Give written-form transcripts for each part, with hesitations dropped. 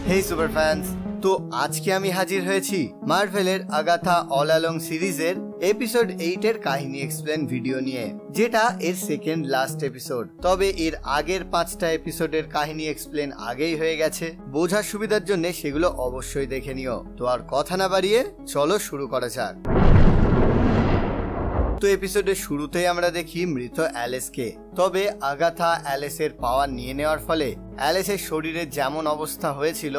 হেই super fans, তো আজকে আমি হাজির হয়েছি মার্ভেলের আগাথা অল অ্যালং সিরিজের এপিসোড 8 এর কাহিনী এক্সপ্লেন ভিডিও নিয়ে, যেটা এর সেকেন্ড লাস্ট এপিসোড। তবে এর আগের 5টা এপিসোডের কাহিনী এক্সপ্লেন আগেই হয়ে গেছে, বোঝার সুবিধার জন্য সেগুলো অবশ্যই দেখে নিও। তো আর কথা না বাড়িয়ে চলো শুরু করা যাক। তো এপিসোডের শুরুতেই আমরা দেখি মৃত অ্যালেসকে। তবে আগাথা অ্যালেসের পাওয়ার নিয়ে নেওয়ার ফলে অ্যালেসের শরীরে যেমন অবস্থা হয়েছিল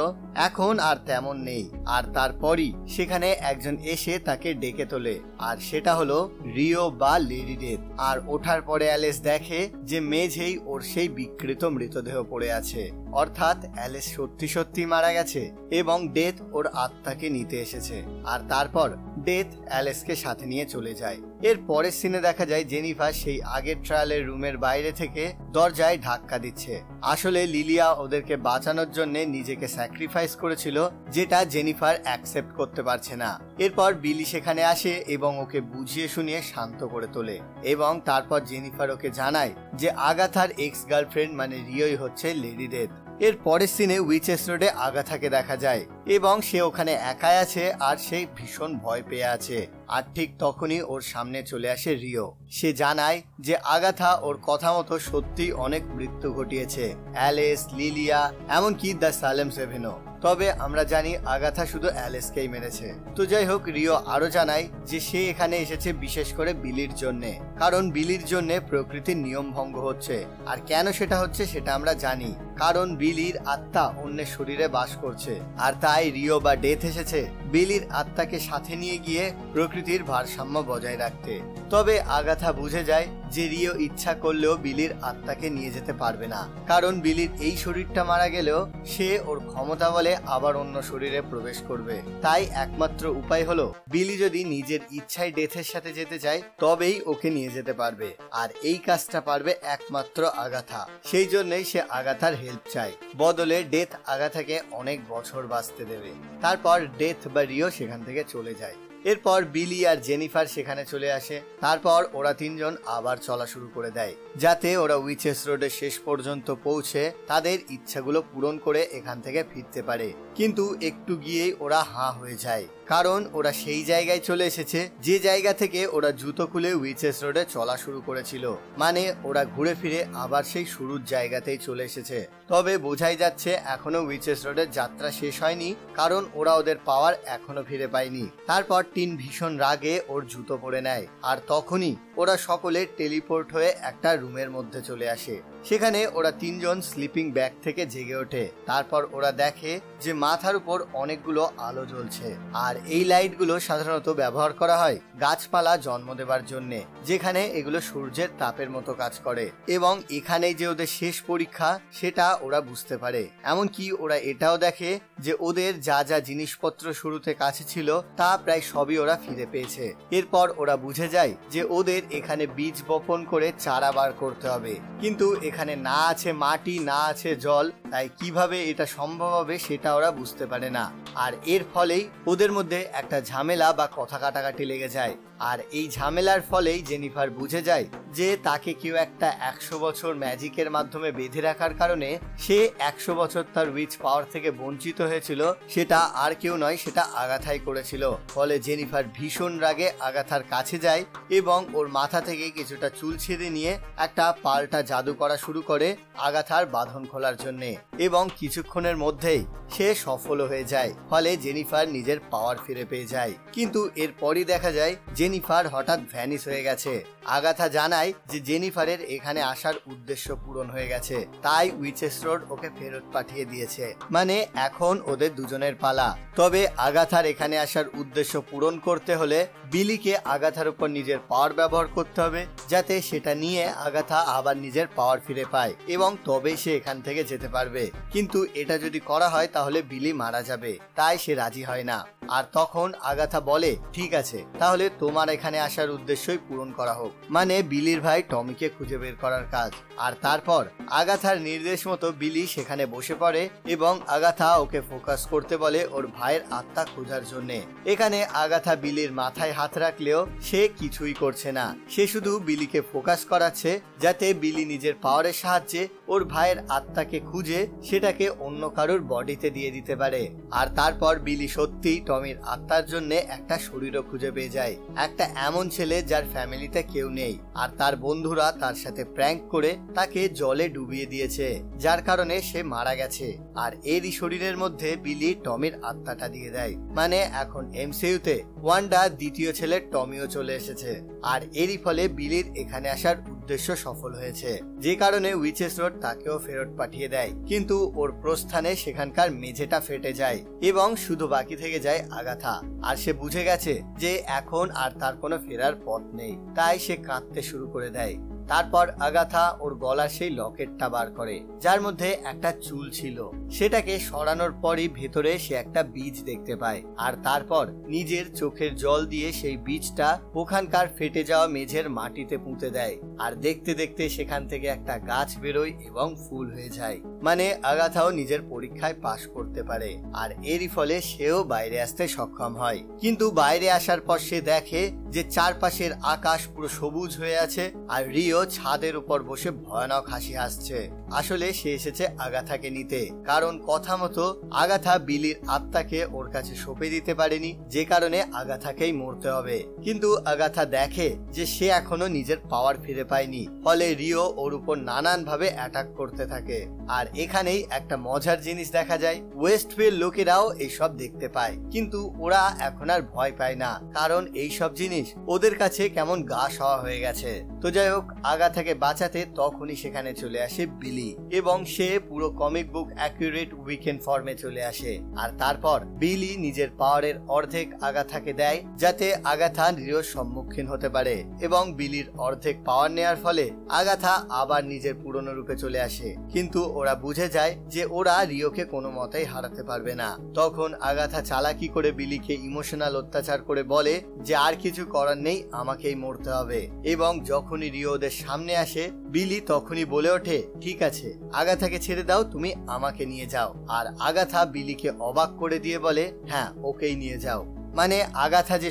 এখন আর তেমন নেই। আর তারপরই সেখানে একজন এসে তাকে ডেকে তোলে, আর সেটা হলো রিও বা লেডি ডেথ। আর ওঠার পরে অ্যালেস দেখে যে মেঝেই ওর সেই বিকৃত মৃতদেহ পড়ে আছে, অর্থাৎ অ্যালেস সত্যি সত্যি মারা গেছে এবং ডেথ ওর আত্মাকে নিতে এসেছে। আর তারপর ডেথ অ্যালেসকে সাথে নিয়ে চলে যায়। এর পরের সিনে দেখা যায় জেনিফার সেই আগের ট্রায়ালের রুমের বাইরে থেকে দরজায় ধাক্কা দিচ্ছে। আসলে লিলিয়া ওদেরকে বাঁচানোর জন্য নিজেকে স্যাক্রিফাইস করেছিল, যেটা জেনিফার অ্যাকসেপ্ট করতে পারছে না। এরপর বিলি সেখানে আসে এবং ওকে বুঝিয়ে শুনিয়ে শান্ত করে তোলে, এবং তারপর জেনিফার ওকে জানায় যে আগাথার এক্স গার্লফ্রেন্ড মানে রিওই হচ্ছে লেডি ডেথ। এর পরের সিনে উইচেস রোডে আগাথাকে দেখা যায় এবং সে ওখানে একাই আছে আর সে ভীষণ ভয় পেয়ে আছে। আর ঠিক তখনই ওর সামনে চলে আসে রিও। সে জানায় যে আগাথা ওর কথা মতো সত্যি অনেক মৃত্যু ঘটিয়েছে, অ্যালেস, লিলিয়া, এমনকি দ্য সালেম সেভেনও। তবে আমরা জানি আগাথা শুধু অ্যালেসকেই মেরেছে। তো যাই হোক, রিও আরো জানায় যে সে এখানে এসেছে বিশেষ করে বিলির জন্যে, কারণ বিলির জন্যে প্রকৃতির নিয়ম ভঙ্গ হচ্ছে। আর কেন সেটা হচ্ছে সেটা আমরা জানি, কারণ বিলির আত্মা অন্যের শরীরে বাস করছে। আর তাই রিও বা ডেথ এসেছে বিলির আত্মাকে সাথে নিয়ে গিয়ে প্রকৃতির ভারসাম্য বজায় রাখতে। তবে আগাথা বুঝে যায় যে রিও ইচ্ছা করলেও বিলির আত্মাকে নিয়ে যেতে পারবে না, কারণ বিলির এই শরীরটা মারা গেলেও সে ওর ক্ষমতা বলে আবার অন্য শরীরে প্রবেশ করবে। তাই একমাত্র উপায় হলো বিলি যদি নিজের ইচ্ছায় ডেথের সাথে যেতে চায় তবেই ওকে নিয়ে যেতে পারবে। আর এই কাজটা পারবে একমাত্র আগাথা। সেই জন্যই সে আগাথার হেল্প চায়, বদলে ডেথ আগাথাকে অনেক বছর বাঁচতে দেবে। তারপর ডেথ বা রিও সেখান থেকে চলে যায়। এরপর বিলি আর জেনিফার সেখানে চলে আসে। তারপর ওরা তিনজন আবার চলা শুরু করে দেয়, যাতে ওরা উইচেস রোডের শেষ পর্যন্ত পৌঁছে তাদের ইচ্ছাগুলো পূরণ করে এখান থেকে ফিরতে পারে। কিন্তু একটু গিয়েই ওরা হাঁ হয়ে যায়, কারণ ওরা সেই জায়গায় চলে এসেছে যে জায়গা থেকে ওরা জুতো খুলে উইচেস রোডে চলা শুরু করেছিল। মানে ওরা ঘুরে ফিরে আবার সেই শুরুর জায়গাতেই চলে এসেছে। তবে বোঝাই যাচ্ছে এখনো উইচেস রোডের যাত্রা শেষ হয়নি, কারণ ওরা ওদের পাওয়ার এখনো ফিরে পায়নি। তারপর টিন ভীষণ রাগে ওর জুতো পরে নেয়, আর তখনই ওরা সকলে টেলিপোর্ট হয়ে একটা রুমের মধ্যে চলে আসে। সেখানে ওরা তিনজন স্লিপিং ব্যাগ থেকে জেগে ওঠে। তারপর ওরা দেখে যে মাথার উপর অনেকগুলো আলো জ্বলছে, আর এই লাইটগুলো সাধারণত ব্যবহার করা হয় গাছপালা জন্ম দেবার জন্য, যেখানে এগুলো সূর্যের তাপের মতো কাজ করে। এবং এখানেই যে ওদের শেষ পরীক্ষা সেটা ওরা বুঝতে পারে। এমনকি ওরা এটাও দেখে যে ওদের যা যা জিনিসপত্র শুরুতে কাছে ছিল তা প্রায় সবই ওরা ফিরে পেয়েছে। এরপর ওরা বুঝে যায় যে ওদের এখানে বীজ বপন করে চারা বার করতে হবে, কিন্তু এখানে না আছে মাটি, না আছে জল, তাই কিভাবে এটা সম্ভব হবে সেটা ওরা বুঝতে পারে না। আর এর ফলেই ওদের মধ্যে একটা ঝামেলা বা কথা কাটাকাটি লেগে যায়। আর এই ঝামেলার ফলেই জেনিফার বুঝে যায় যে তাকে কেউ একটা 100 বছর ম্যাজিকের মাধ্যমে বেঁধে রাখার কারণে সে 100 বছর তার উইচ পাওয়ার থেকে বঞ্চিত হয়েছিল, সেটা আর কেউ নয়, সেটা আগাথাই করেছিল। ফলে জেনিফার ভীষণ রাগে আগাথার কাছে যায় এবং ওর মাথা থেকে কিছুটা চুল ছেড়ে নিয়ে একটা পাল্টা জাদু করা শুরু করে আগাথার বাঁধন খোলার জন্য, এবং কিছুক্ষণের মধ্যেই সে সফল হয়ে যায়। ফলে জেনিফার নিজের পাওয়ার ফিরে পেয়ে যায়। কিন্তু এরপরই দেখা যায় জেনিফার হঠাৎ ভ্যানিশ হয়ে গেছে। আগাথা জানায় যে জেনিফারের এখানে আসার উদ্দেশ্য পূরণ হয়ে গেছে, তাই উইচেস রোড ওকে ফেরত পাঠিয়ে দিয়েছে। মানে এখন ওদের দুজনের পালা। তবে আগাথার এখানে আসার উদ্দেশ্য পূরণ করতে হলে বিলিকে আগাথার উপর নিজের পাওয়ার ব্যবহার করতে হবে, যাতে সেটা নিয়ে আগাথা আবার নিজের পাওয়ার ফিরে পায়, এবং তবেই সে এখান থেকে যেতে পারবে। কিন্তু এটা যদি করা হয় তাহলে বিলি মারা যাবে, তাই সে রাজি হয় না। আর তখন আগাথা বলে ঠিক আছে, তাহলে তোমার এখানে আসার উদ্দেশ্যই পূরণ করা হোক, মানে বিলির ভাই টমিকে খুঁজে বের করার কাজ। আর তারপর আগাথার নির্দেশ মতো বিলি সেখানে বসে পড়ে এবং আগাথা ওকে ফোকাস করতে বলে ওর ভাইয়ের আত্মা খোঁজার জন্য। এখানে আগাথা বিলির মাথায় হাত রাখলেও সে কিছুই করছে না, সে শুধু বিলিকে ফোকাস করাচ্ছে যাতে বিলি নিজের পাওয়ারের সাহায্যে ওর ভাইয়ের আত্মাকে খুঁজে সেটাকে অন্য কারোর বডিতে দিয়ে দিতে পারে। আর তারপর বিলি সত্যি টমির আত্মার জন্য একটা শরীরও খুঁজে পেয়ে যায়, একটা এমন ছেলে যার ফ্যামিলিতে কেউ নেই, আর তার বন্ধুরা তার সাথে প্র্যাঙ্ক করে তাকে জলে ডুবিয়ে দিয়েছে, যার কারণে সে মারা গেছে। আর এরই শরীরের মধ্যে বিলি টমির আত্মাটা দিয়ে দেয়, মানে এখন এমসিইউতে ওয়ান্ডা দ্বিতীয় ছেলে টমিও চলে এসেছে। আর এরই ফলে বিলির এখানে আসার উদ্দেশ্য সফল হয়েছে, যে কারণে উইচেস রোড তাকেও ফেরত পাঠিয়ে দেয়। কিন্তু ওর প্রস্থানে সেখানকার মেঝেটা ফেটে যায় এবং শুধু বাকি থেকে যায় আগাথা। আর সে বুঝে গেছে যে এখন আর তার কোনো ফেরার পথ নেই, তাই সে কাঁদতে শুরু করে দেয়। তারপর আগাথা ওর গলার সেই লকেটটা বার করে, যার মধ্যে একটা চুল ছিল। সেটাকে সরানোর পরই ভেতরে সে একটা বীজ দেখতে পায়। আর তারপর নিজের চোখের জল দিয়ে সেই বীজটা ওখানকার ফেটে যাওয়া মেঝের মাটিতে পুঁতে দেয়। আর দেখতে দেখতে সেখান থেকে একটা গাছ বেরোয় এবং ফুল হয়ে যায়, মানে আগাথাও নিজের পরীক্ষায় পাশ করতে পারে। আর এরই ফলে সেও বাইরে আসতে সক্ষম হয়। কিন্তু বাইরে আসার পর সে দেখে যে চারপাশের আকাশ পুরো সবুজ হয়ে আছে, আর রিও ছাদের উপর বসে ভয়ানক হাসি হাসছে। আসলে সে এসেছে আগাথাকে নিতে, কারণ কথা মতো আগাথা বিলির আত্মাকে ওর কাছে সঁপে দিতে পারেনি, যে কারণে আগাথাকেই মরতে হবে। কিন্তু আগাথা দেখে যে সে এখনো নিজের পাওয়ার ফিরে পায়নি, ফলে রিও ওর উপর নানান ভাবে অ্যাটাক করতে থাকে। আর এখানেই একটা মজার জিনিস দেখা যায়, ওয়েস্টফিল্ড লোকেরাও এইসব দেখতে পায়, কিন্তু ওরা এখন আর ভয় পায় না, কারণ এইসব জিনিস ওদের কাছে কেমন গা সওয়া হয়ে গেছে। তো যাই হোক, আগাথাকে বাঁচাতে তখনই সেখানে চলে আসে বিলি, এবং সে পুরো কমিক বুক অ্যাকুরেট উইকেন্ড ফর্মে চলে আসে। আর তারপর বিলি নিজের পাওয়ারের অর্ধেক আগাথাকে দেয়, যাতে আগাথা রিওর সম্মুখীন হতে পারে, এবং বিলির অর্ধেক পাওয়ার নেওয়ার ফলে আগাথা আবার নিজের পুরনো রূপে চলে আসে। কিন্তু ওরা বুঝে যায় যে ওরা রিওকে কোনো মতেই হারাতে পারবে না। তখন আগাথা চালাকি করে বিলিকে ইমোশনাল অত্যাচার করে বলে যে আর কিছু করার নেই, আমাকেই মরতে হবে। এবং যখনই রিও ওদের সামনে আসে, বিলি তখনই বলে ওঠে ঠিক আছে, আগাথাকে ছেড়ে দাও, তুমি আমাকে নিয়ে যাও। আর আগাথা বিলিকে অবাক করে দিয়ে বলে হ্যাঁ, ওকেই নিয়ে যাও। মানে আগাথা যে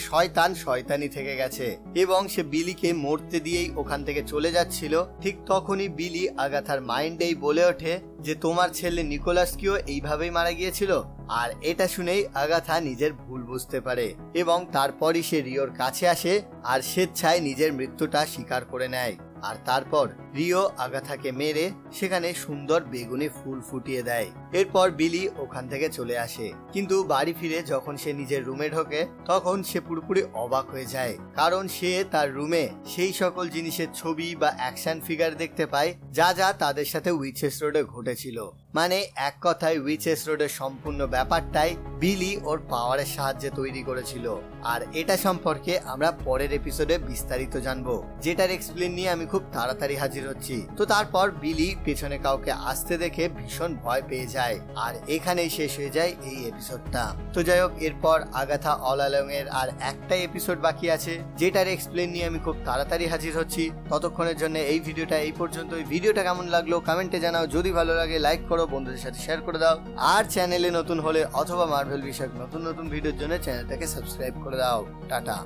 শয়তানি থেকে গেছে, এবং সে বিলিকে মরতে দিয়েই ওখান থেকে চলে যাচ্ছিল। ঠিক তখনই বিলি আগাথার মাইন্ডেই বলে ওঠে যে তোমার ছেলে নিকোলাসকেও এইভাবেই মারা গিয়েছিল। আর এটা শুনেই আগাথা নিজের ভুল বুঝতে পারে, এবং তারপরই সে রিওর কাছে আসে আর স্বেচ্ছায় নিজের মৃত্যুটা স্বীকার করে নেয়। আর তারপর রিও আগাথাকে মেরে সেখানে সুন্দর বেগুনি ফুল ফুটিয়ে দেয়। এরপর বিলি ওখান থেকে চলে আসে, কিন্তু বাড়ি ফিরে যখন সে নিজের রুমে ঢোকে তখন সে পুরোপুরি অবাক হয়ে যায়, কারণ সে তার রুমে সেই সকল জিনিসের ছবি বা অ্যাকশন ফিগার দেখতে পায় যা যা তাদের সাথে উইচেস রোডে ঘটেছিল। মানে এক কথায় উইচেস রোডের সম্পূর্ণ ব্যাপারটাই বিলি ওর পাওয়ারের সাহায্যে তৈরি করেছিল। আর এটা সম্পর্কে আমরা পরের এপিসোডে বিস্তারিত জানবো, যেটার এক্সপ্লেন নিয়ে আমি খুব তাড়াতাড়ি হাজির হচ্ছি। তো তারপর বিলি পেছনে কাউকে আসতে দেখে ভীষণ ভয় পেয়ে যায়, আর এখানেই শেষ হয়ে যায় এই এপিসোডটা। তো যাই হোক, এরপর আগাথা অল অ্যালং এর আর একটাই এপিসোড বাকি আছে, যেটার এক্সপ্লেন নিয়ে আমি খুব তাড়াতাড়ি হাজির হচ্ছি। ততক্ষণের জন্য এই ভিডিওটা এই পর্যন্ত। ভিডিওটা কেমন লাগলো কমেন্টে জানাও, যদি ভালো লাগে লাইক করো, বন্ধুদের সাথে শেয়ার করে দাও। আর চ্যানেলে নতুন হলে অথবা মার্ভেল বিষয়ক নতুন নতুন ভিডিওর জন্য চ্যানেলটাকে সাবস্ক্রাইব করে দাও। টাটা।